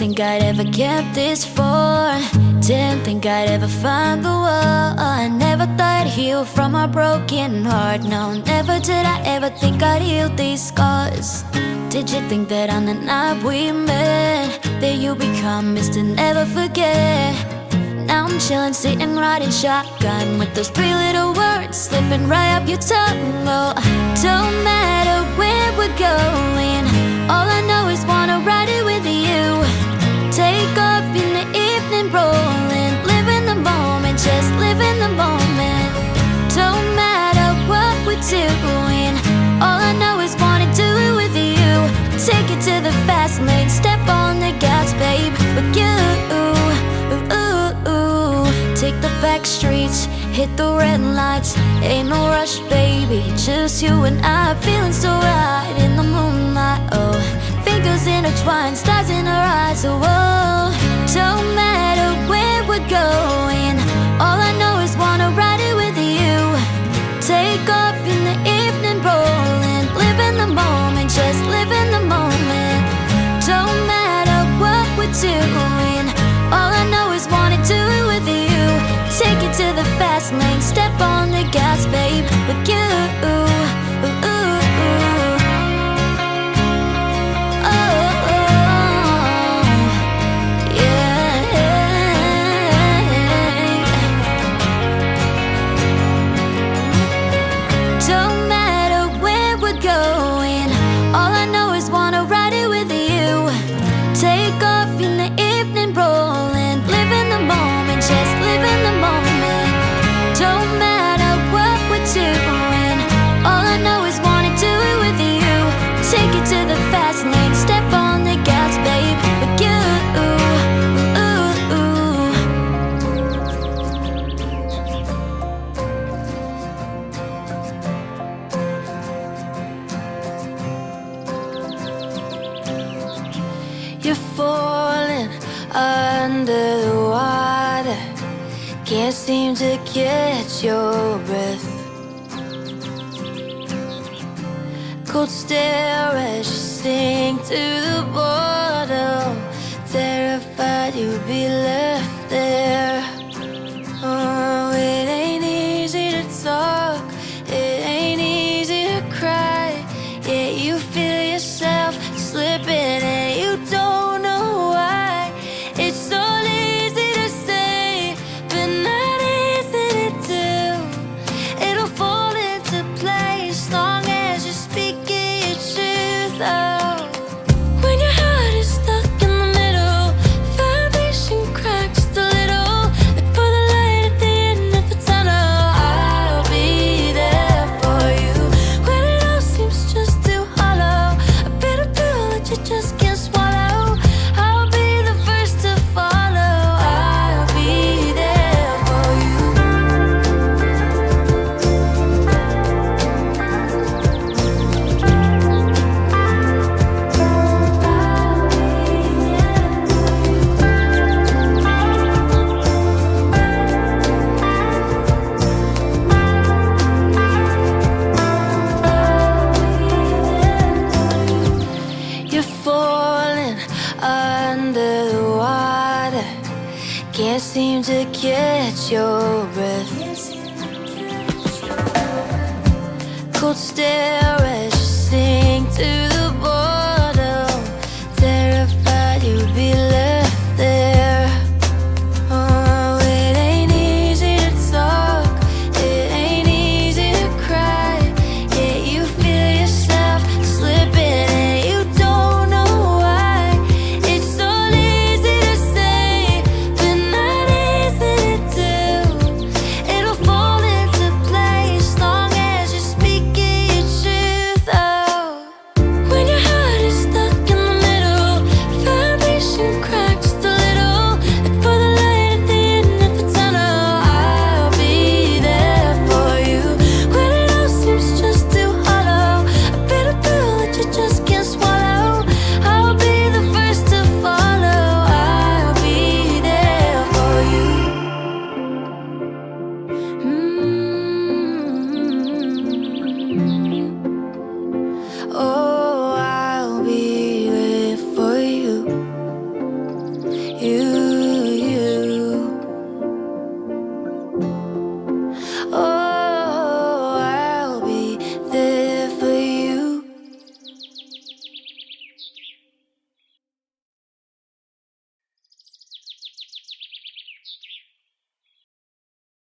think I'd ever kept this far. Didn't think I'd ever find the one. I never thought I'd heal from a broken heart. No, never did I ever think I'd heal these scars. Did you think that on the night we met that you become Mr. Never Forget? Now I'm chillin', sitting, riding shotgun with those three little words slipping right up your tongue. Oh, don't matter where we're going, all I know is wanna ride it with you. Take off in the evening, rolling, live in the moment, just live in the moment. Don't matter what we're doing, all I know is wanna do it with you. Take it to the fast lane, step on the gas, babe, with you. Take the back streets, hit the red lights. Ain't no rush, baby, just you and I, feeling so right in the moonlight. Oh, fingers intertwined, stars in our eyes. Oh, whoa. Don't matter where we're going, all I know is wanna ride it with you. Take off in the evening, rolling, live in the moment, just live in the moment. Don't matter what we're doing, all I know is wanna do it with you. Take it to the fast lane, step on the gas, babe, with you. Don't matter where we're going, all I know is wanna ride it with you. Take off in the evening, rolling, live in the moment, just live in the moment. Don't matter what we're doing, all I know is wanna do it with you. Take it to the fast lane, step on the gas, babe, with you. You're falling under the water, can't seem to catch your breath. Cold stare as you sink to the bottom, terrified you'll be left there. Oh, it ain't easy to talk, it ain't easy to cry. Yeah, you feel yourself slipping and you don't know why. It's so easy to say, but not easy to do. It'll fall into place long as you're speaking your truth. Oh, when your heart is stuck in the middle, foundation cracks just a little. Look for the light at the end of the tunnel. I'll be there for you when it all seems just too hollow. A bitter pill that you just can't swallow. I'll be the first to follow. I'll be there for you. You're falling under the water, can't seem to catch your breath. Cold stare as you sink to